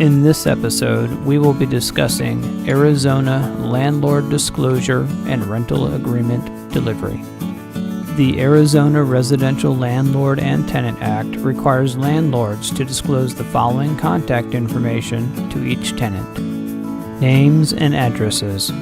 In this episode, we will be discussing Arizona landlord disclosure and rental agreement delivery. The Arizona Residential Landlord and Tenant Act requires landlords to disclose the following contact information to each tenant: names and addresses.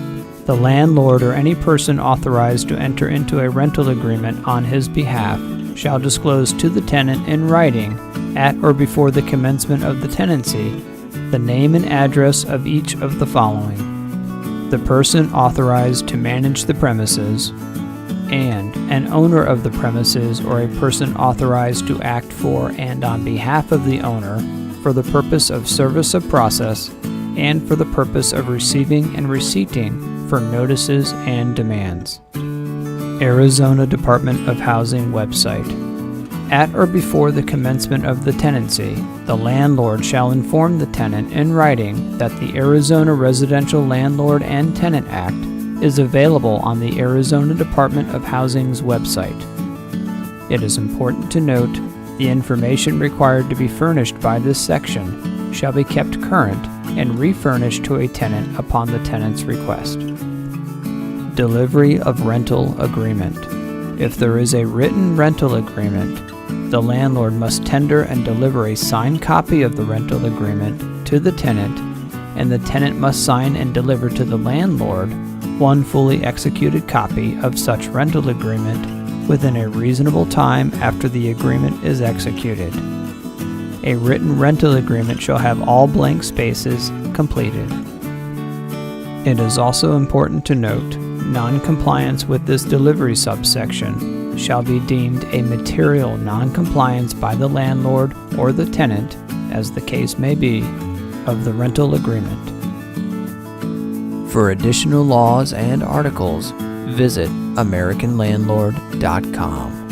The landlord or any person authorized to enter into a rental agreement on his behalf shall disclose to the tenant in writing, at or before the commencement of the tenancy, the name and address of each of the following: the person authorized to manage the premises, and an owner of the premises or a person authorized to act for and on behalf of the owner for the purpose of service of process and for the purpose of receiving and receipting for notices and demands. Arizona Department of Housing website. At or before the commencement of the tenancy, the landlord shall inform the tenant in writing that the Arizona Residential Landlord and Tenant Act is available on the Arizona Department of Housing's website. It is important to note the information required to be furnished by this section shall be kept current and refurnished to a tenant upon the tenant's request. Delivery of rental agreement. If there is a written rental agreement, the landlord must tender and deliver a signed copy of the rental agreement to the tenant, and the tenant must sign and deliver to the landlord one fully executed copy of such rental agreement within a reasonable time after the agreement is executed. A written rental agreement shall have all blank spaces completed. It is also important to note, non-compliance with this delivery subsection shall be deemed a material non-compliance by the landlord or the tenant, as the case may be, of the rental agreement. For additional laws and articles, visit AmericanLandlord.com.